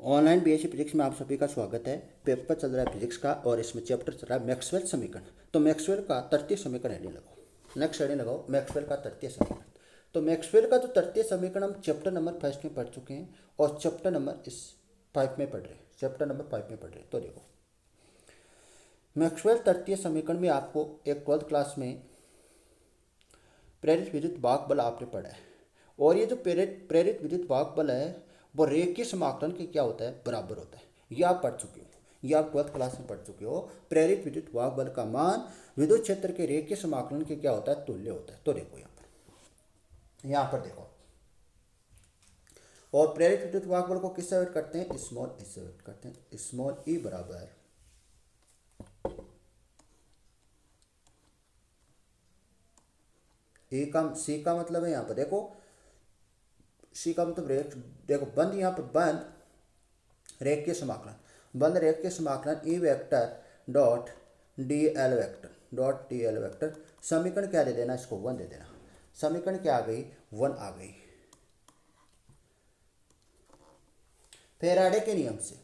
Online BSc physics में आप सभी का स्वागत है। पेपर चल रहा है फिजिक्स का और इसमें चैप्टर चल रहा है मैक्सवेल समीकरण। तो मैक्सवेल का तृतीय समीकरण हेडिंग लगाओ। नेक्स्ट हेडिंग लगाओ मैक्सवेल का तृतीय समीकरण। तो मैक्सवेल का जो तृतीय समीकरण हम चैप्टर नंबर 1 में पढ़ चुके हैं और चैप्टर नंबर 5 में पढ़ रहे हैं। चैप्टर नंबर 5 में पढ़ रहे हैं। तो देखो मैक्सवेल तृतीय समीकरण में आपको एक 12th क्लास में प्रेरित विद्युत वाहक बल आपने पढ़ा है। और ये जो प्रेरित विद्युत वाहक बल है वो रेखीय समाकलन के क्या होता है, बराबर होता है। ये आप पढ़ चुके हो, ये आप 12th क्लास में पढ़ चुके हो। प्रेरित विद्युत वाहक बल का मान विद्युत क्षेत्र के रेखीय समाकलन के क्या होता है, तुल्य होता है। तो देखो यहाँ पर देखो, और प्रेरित विद्युत वाहक बल को किससे व्यक्त करते हैं, स्मॉल ई से व्यक्त करते हैं। स्मॉल ई बराबर ए का सी का मतलब है यहाँ पर देखो, सी का मतलब देखो बंद, यहाँ पर बंद रेखीय समाकलन, बंद रेखीय समाकलन E vector dot D L vector समीकरण क्या दे देना, इसको 1 दे देना। समीकरण क्या आ गई, 1 आ गई। फैराडे के नियम से,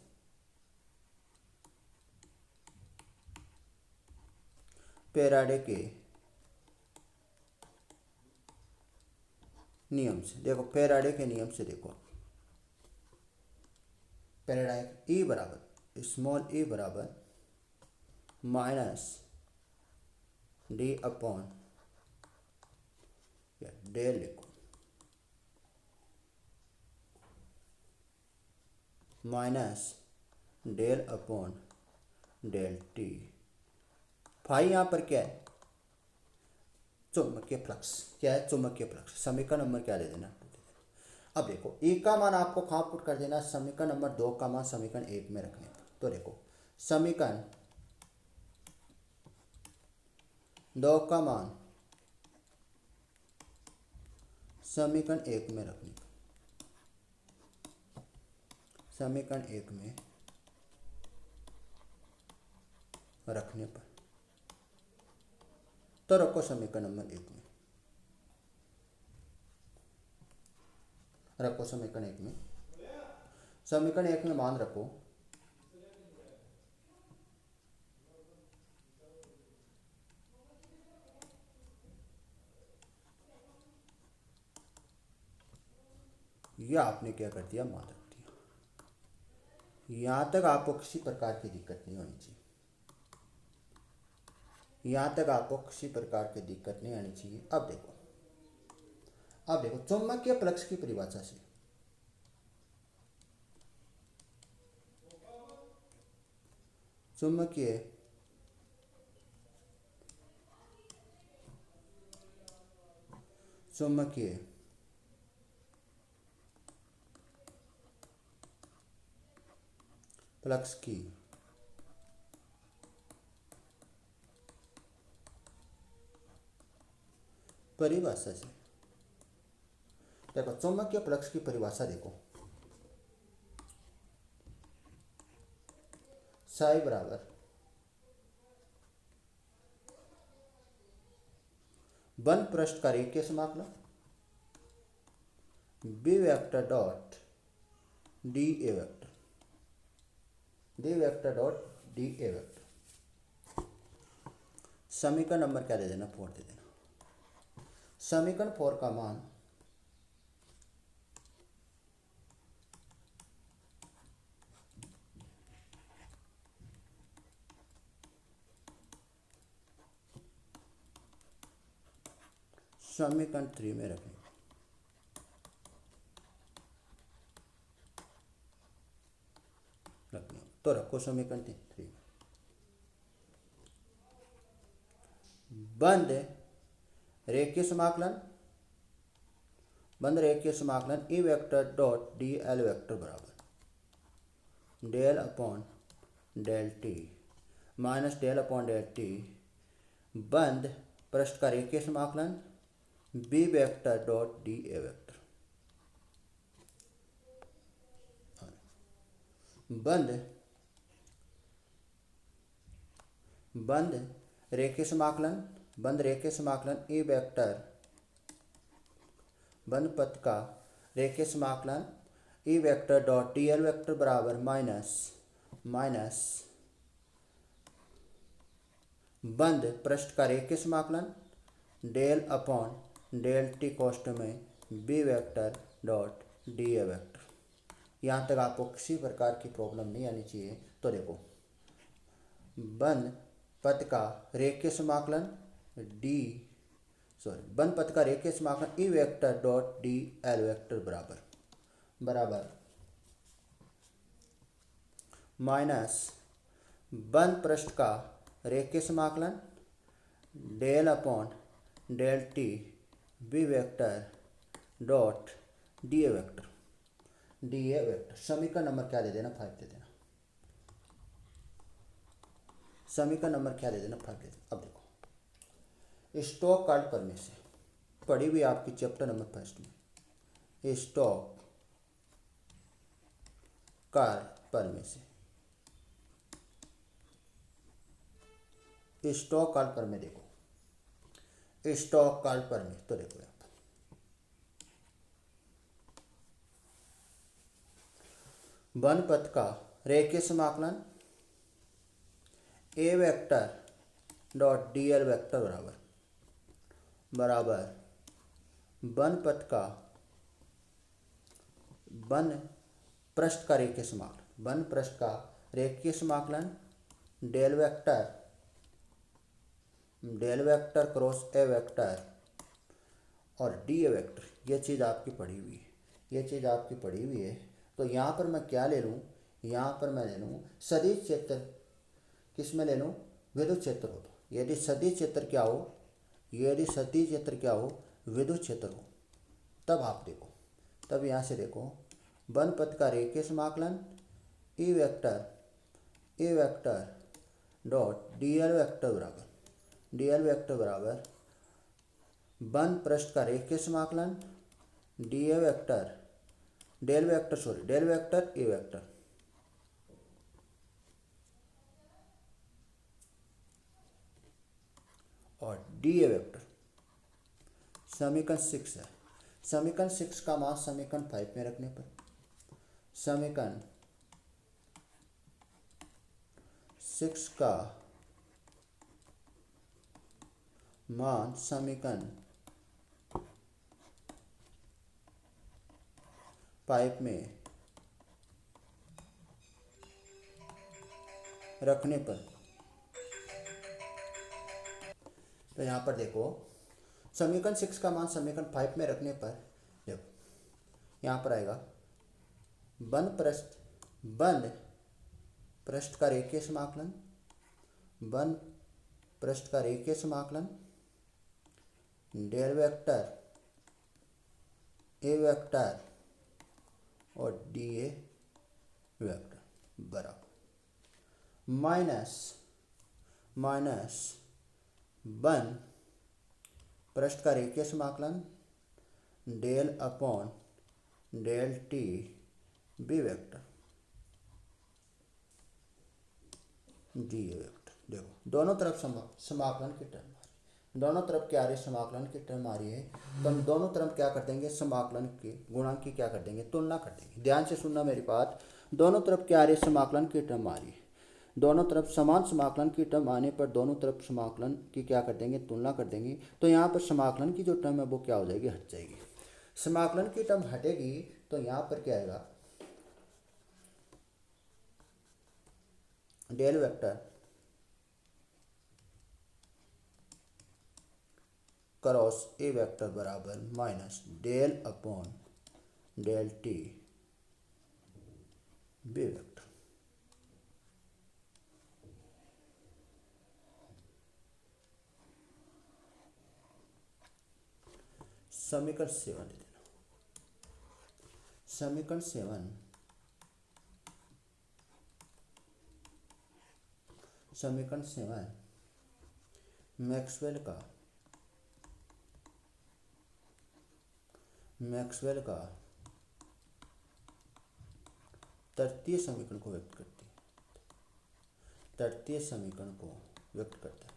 फैराडे के नियम से देखो, फैराडे के नियम से देखो, फैराडे ई बराबर स्मॉल ई बराबर माइनस डी अपॉन या डेल लिखो, minus del upon del T. Phi यहाँ पर क्या है, चुंबकीय फ्लक्स। क्या है, चुंबकीय फ्लक्स। समीकरण नंबर क्या दे देना। अब देखो ई का मान आपको कहाँ पुट कर देना, समीकरण नंबर 2 का मान समीकरण 1 में रखने पर। तो देखो समीकरण 2 का मान समीकरण 1 में रखने पर, समीकरण 1 में रखने पर, तो रखो समीकरण नंबर 1 में, रखो समीकरण 1 में, समीकरण 1 में मान रखो यह आपने क्या कर दिया, मान रख दिया। यहाँ तक आपको किसी प्रकार की दिक्कत नहीं होनी चाहिए, यहाँ तक आपको किसी प्रकार की दिक्कत नहीं आनी चाहिए। अब देखो, अब देखो चुंबकीय फ्लक्स की परिभाषा से, चुंबकीय चुंबकीय फ्लक्स की परिभाषा से देखो, चुंबकीय फ्लक्स की परिभाषा देखो, साई बराबर बंद पृष्ठ का रेखीय समाकलन B vector dot D A vector, D vector dot D A vector. समीकरण नंबर क्या दे देना, 4 दे देना। समीकरण 4 का मान समीकरण 3 में रखें। तो रखो समीकरण 3, बंद रेखीय समाकलन, बंद रेखीय समाकलन E vector dot D L vector बराबर del upon del T minus del upon del T, बंद पृष्ठ का रेखीय समाकलन B vector dot D A vector, बंद बंद रेखीय समाकलन, बंद रेखीय समाकलन ई वेक्टर, बंद पथ का रेखीय समाकलन E vector dot D L vector बराबर माइनस माइनस बंद पृष्ठ का रेखीय समाकलन डेल अपॉन डेल टी कोष्ठ में B vector dot D A vector. यहाँ तक आपको किसी प्रकार की प्रॉब्लम नहीं आनी चाहिए। तो देखो, बंद पथ का रेखीय समाकलन बंद पथ का रेखीय समाकलन E vector dot D L vector बराबर माइनस बंद पृष्ठ का रेखीय समाकलन del upon del T B vector dot D A vector. समीकरण नंबर क्या दे देना? 5 दे देना। समीकरण नंबर क्या दे देना? 5 दे देना। अब देखो, स्टोक कार्ड प्रमेय से पढ़ी हुई आपकी चैप्टर नंबर 1 में स्टोक कार्ड प्रमेय से स्टोक कार्ड प्रमेय देखो, स्टोक कार्ड प्रमेय तो देखो, वन पथ का रेखीय समाकलन A vector dot D L vector बराबर वन पथ का वन पृष्ठ का रेखीय समाकलन del vector cross A vector और डी ए वेक्टर। ये चीज़ आपकी पढ़ी हुई है। तो यहाँ पर मैं क्या ले लूँ? यहाँ पर मैं ले लूँ सदिश क्षेत्र। किस में ले लूँ? विद्युत क्षेत्र हो। तो यदि सदिश क्षेत्र क्या हो, विद्युत क्षेत्र हो, तब आप देखो, तब यहाँ से देखो, वन पथ का रेखीय समाकलन E vector dot D L vector बराबर वन पृष्ठ का रेखीय समाकलन डेल वेक्टर ए वेक्टर और डी ए वेक्टर। समीकरण 6 है। समीकरण 6 का मान समीकरण 5 में रखने पर समीकरण 6 का मान समीकरण 5 में रखने पर, तो यहाँ पर देखो, समीकरण 6 का मान समीकरण 5 में रखने पर देखो यहाँ पर आएगा बंद पृष्ठ का रेखीय समाकलन डेल वेक्टर ए वेक्टर और डी ए वेक्टर बराबर माइनस वन पृष्ठ का रेखीय समाकलन del upon del T B vector D A vector. देखो, दोनों तरफ समाकलन की टर्म, दोनों तरफ क्या आ रही है? समाकलन की टर्म आ रही है। तो हम दोनों तरफ क्या कर देंगे? समाकलन के गुणांक की क्या कर देंगे? तुलना कर देंगे। ध्यान से सुनना मेरी बात। दोनों तरफ क्या आ रही है? समाकलन की टर्म आ रही है। दोनों तरफ समान समाकलन की टर्म आने पर दोनों तरफ समाकलन की क्या कर देंगे? तुलना कर देंगे। तो यहाँ पर समाकलन की जो टर्म है वो क्या हो जाएगी? हट जाएगी। समाकलन की टर्म हटेगी तो यहाँ पर क्या आएगा? Del vector cross A vector बराबर minus del upon del T B vector. समीकरण 7 दे देना। समीकरण 7 मैक्सवेल का तृतीय समीकरण को व्यक्त करती है।